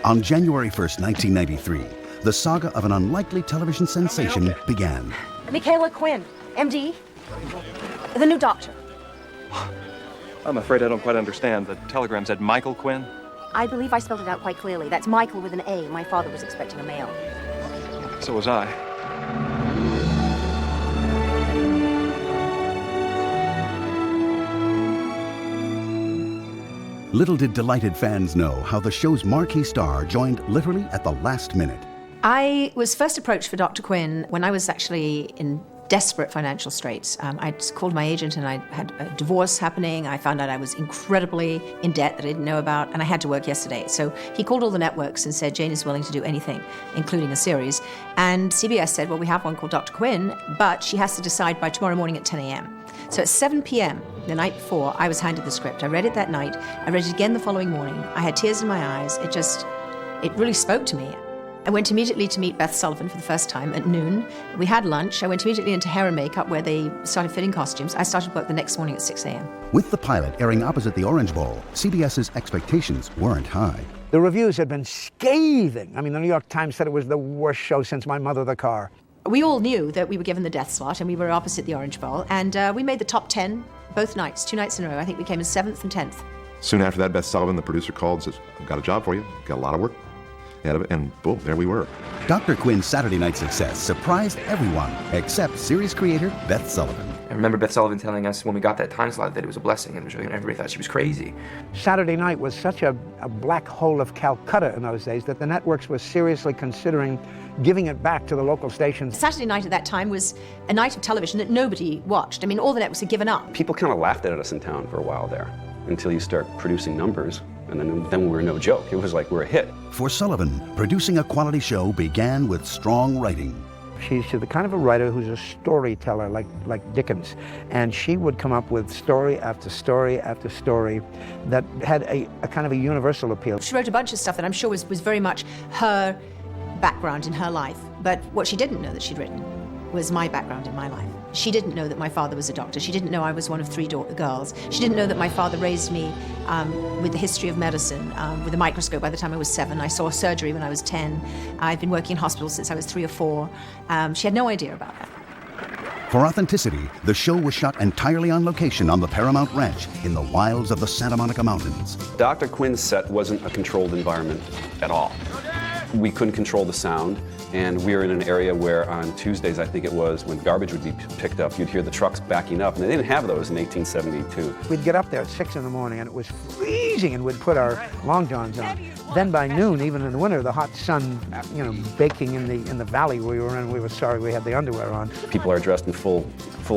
On January 1st, 1993, the saga of an unlikely television sensation began. Michaela Quinn, MD, the new doctor. I'm afraid I don't quite understand. The telegram said Michael Quinn. I believe I spelled it out quite clearly. That's Michael with an A. My father was expecting a male. So was I. Little did delighted fans know how the show's marquee star joined literally at the last minute. I was first approached for Dr. Quinn when I was actually in desperate financial straits. I called my agent and I had a divorce happening. I found out I was incredibly in debt that I didn't know about, and I had to work yesterday. So he called all the networks and said, Jane is willing to do anything, including a series. And CBS said, well, we have one called Dr. Quinn, but she has to decide by tomorrow morning at 10 a.m. So at 7 p.m., the night before, I was handed the script. I read it that night. I read it again the following morning. I had tears in my eyes. It really spoke to me. I went immediately to meet Beth Sullivan for the first time at noon. We had lunch. I went immediately into hair and makeup where they started fitting costumes. I started work the next morning at 6 a.m. With the pilot airing opposite the Orange Bowl, CBS's expectations weren't high. The reviews had been scathing. I mean, the New York Times said it was the worst show since My Mother the Car. We all knew that we were given the death slot and we were opposite the Orange Bowl, and we made the top 10 both nights, 2 nights in a row. I think we came in 7th and 10th. Soon after that, Beth Sullivan, the producer, called and says, I've got a job for you, got a lot of work ahead of it, and boom, there we were. Dr. Quinn's Saturday night success surprised everyone except series creator Beth Sullivan. I remember Beth Sullivan telling us when we got that time slot that it was a blessing, and everybody thought she was crazy. Saturday night was such a black hole of Calcutta in those days that the networks were seriously considering giving it back to the local stations. Saturday night at that time was a night of television that nobody watched. I mean, all the networks had given up. People kind of laughed at us in town for a while there until you start producing numbers, and then we were no joke. It was like we're a hit. For Sullivan, producing a quality show began with strong writing. She's the kind of a writer who's a storyteller, like Dickens. And she would come up with story after story after story that had a kind of a universal appeal. She wrote a bunch of stuff that I'm sure was very much her background in her life. But what she didn't know that she'd written was my background in my life. She didn't know that my father was a doctor. She didn't know I was one of 3 girls. She didn't know that my father raised me with the history of medicine, with a microscope by the time I was 7. I saw surgery when I was 10. I've been working in hospitals since I was 3 or 4. She had no idea about that. For authenticity, the show was shot entirely on location on the Paramount Ranch in the wilds of the Santa Monica Mountains. Dr. Quinn's set wasn't a controlled environment at all. We couldn't control the sound, and we were in an area where on Tuesdays, I think it was, when garbage would be picked up, you'd hear the trucks backing up, and they didn't have those in 1872. We'd get up there at 6 in the morning, and it was freezing, and we'd put our long johns on. Then by noon, even in the winter, the hot sun, baking in the valley we were in, we were sorry we had the underwear on. People are dressed in full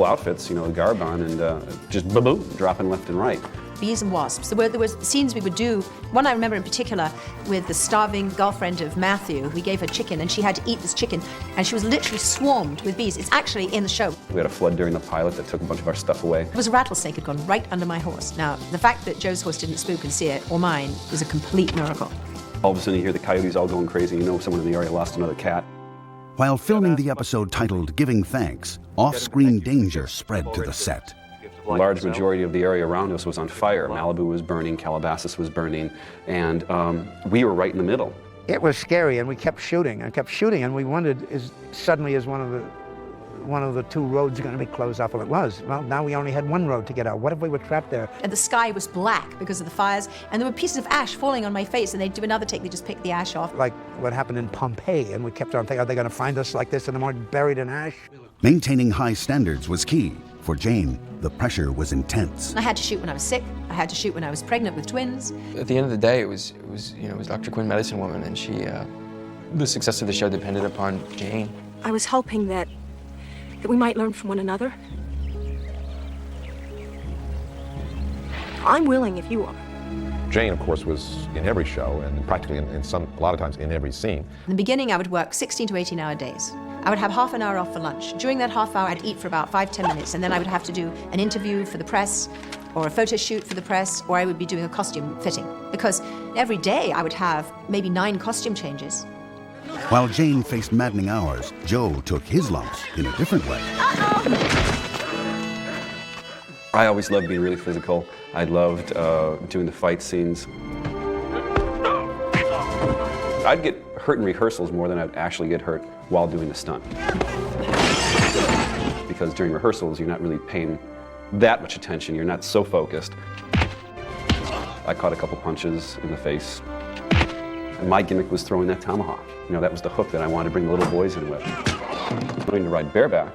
outfits, garb on, and just boom, dropping left and right. Bees and wasps. There were scenes we would do. One I remember in particular with the starving girlfriend of Matthew. We gave her chicken and she had to eat this chicken and she was literally swarmed with bees. It's actually in the show. We had a flood during the pilot that took a bunch of our stuff away. It was a rattlesnake had gone right under my horse. Now, the fact that Joe's horse didn't spook and see it, or mine, was a complete miracle. All of a sudden you hear the coyotes all going crazy. Someone in the area lost another cat. While filming the episode titled Giving Thanks, off-screen danger spread to the set. A large majority of the area around us was on fire. Malibu was burning, Calabasas was burning, and we were right in the middle. It was scary, and we kept shooting, and we wondered, is one of the 2 roads going to be closed off? Well, it was. Well, now we only had 1 road to get out. What if we were trapped there? And the sky was black because of the fires, and there were pieces of ash falling on my face, and they'd do another take, they just pick the ash off. Like what happened in Pompeii, and we kept on thinking, are they going to find us like this in the morning, buried in ash? Maintaining high standards was key. For Jane, the pressure was intense. I had to shoot when I was sick. I had to shoot when I was pregnant with twins. At the end of the day, it was Dr. Quinn, Medicine Woman, and the success of the show depended upon Jane. I was hoping that we might learn from one another. I'm willing if you are. Jane, of course, was in every show and practically a lot of times in every scene. In the beginning, I would work 16 to 18-hour days. I would have half an hour off for lunch. During that half hour, I'd eat for about 5-10 minutes, and then I would have to do an interview for the press, or a photo shoot for the press, or I would be doing a costume fitting. Because every day I would have maybe 9 costume changes. While Jane faced maddening hours, Joe took his lumps in a different way. I always loved being really physical. I loved doing the fight scenes. I'd get hurt in rehearsals more than I'd actually get hurt while doing the stunt. Because during rehearsals, you're not really paying that much attention. You're not so focused. I caught a couple punches in the face. And my gimmick was throwing that tomahawk. You know, that was the hook that I wanted to bring the little boys in with. Learning to ride bareback,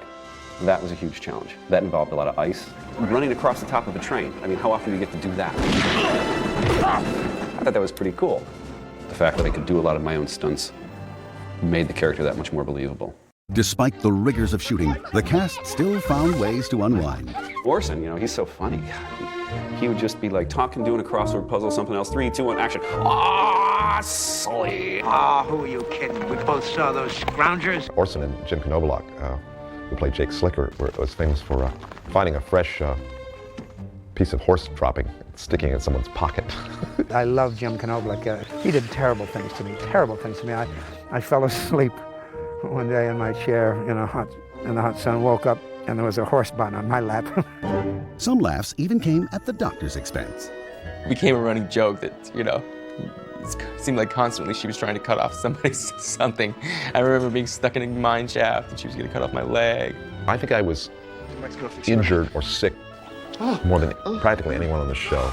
that was a huge challenge. That involved a lot of ice. Running across the top of a train. I mean, how often do you get to do that? I thought that was pretty cool. The fact that I could do a lot of my own stunts made the character that much more believable. Despite the rigors of shooting, the cast still found ways to unwind. Orson, you know, he's so funny. He would just be like talking, doing a crossword puzzle, something else. 3, 2, 1, action. Ah, Sully. Ah, who are you kidding? We both saw those scroungers. Orson and Jim Knoblauch, who played Jake Slicker, was famous for finding a fresh piece of horse dropping, sticking in someone's pocket. I love Jim Knoblauch. He did terrible things to me, I fell asleep one day in my chair in the hot sun, woke up, and there was a horse bun on my lap. Some laughs even came at the doctor's expense. It became a running joke that, you know, it seemed like constantly she was trying to cut off somebody's something. I remember being stuck in a mine shaft and she was going to cut off my leg. I think I was injured or sick more than practically anyone on the show.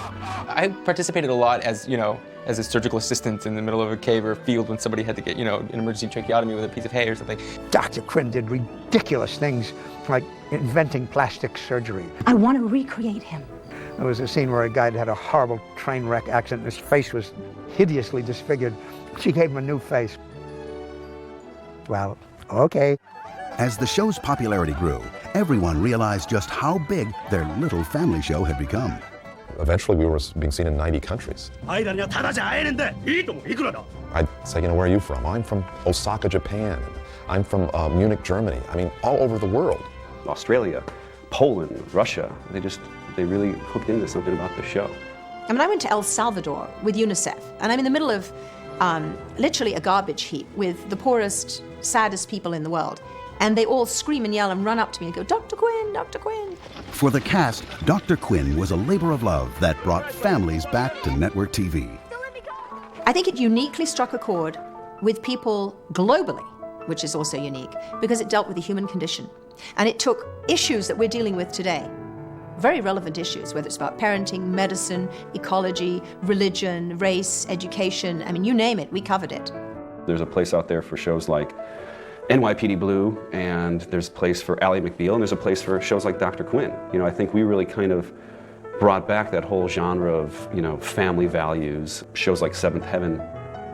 I participated a lot as, you know, as a surgical assistant in the middle of a cave or field when somebody had to get, you know, an emergency tracheotomy with a piece of hay or something. Dr. Quinn did ridiculous things like inventing plastic surgery. I want to recreate him. There was a scene where a guy had a horrible train wreck accident. His face was hideously disfigured. She gave him a new face. Well, okay. As the show's popularity grew, everyone realized just how big their little family show had become. Eventually, we were being seen in 90 countries. I'd say, you know, where are you from? I'm from Osaka, Japan. I'm from Munich, Germany. I mean, all over the world. Australia, Poland, Russia, they really hooked into something about the show. I mean, I went to El Salvador with UNICEF, and I'm in the middle of literally a garbage heap with the poorest, saddest people in the world. And they all scream and yell and run up to me and go, Dr. Quinn, Dr. Quinn. For the cast, Dr. Quinn was a labor of love that brought families back to network TV. I think it uniquely struck a chord with people globally, which is also unique, because it dealt with the human condition. And it took issues that we're dealing with today, very relevant issues, whether it's about parenting, medicine, ecology, religion, race, education. I mean, you name it, we covered it. There's a place out there for shows like NYPD Blue, and there's a place for Ally McBeal, and there's a place for shows like Dr. Quinn. You know, I think we really kind of brought back that whole genre of, you know, family values. Shows like Seventh Heaven,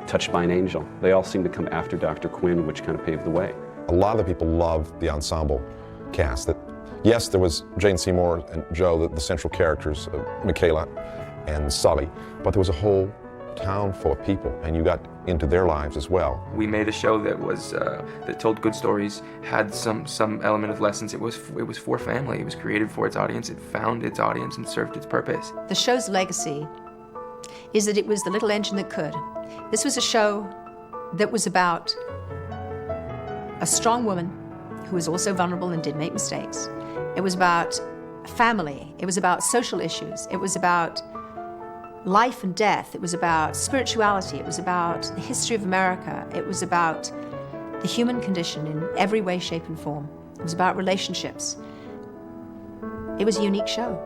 Touched by an Angel, they all seem to come after Dr. Quinn, which kind of paved the way. A lot of the people loved the ensemble cast. That, yes, there was Jane Seymour and Joe, the central characters, Michaela and Sully, but there was a whole town full of people, and you got into their lives as well. We made a show that was that told good stories, had some element of lessons. It was for family. It was created for its audience. It found its audience and served its purpose. The show's legacy is that it was the little engine that could. This was a show that was about a strong woman who was also vulnerable and did make mistakes. It was about family. It was about social issues. It was about life and death. It was about spirituality. It was about the history of America. It was about the human condition in every way, shape, and form. It was about relationships. It was a unique show.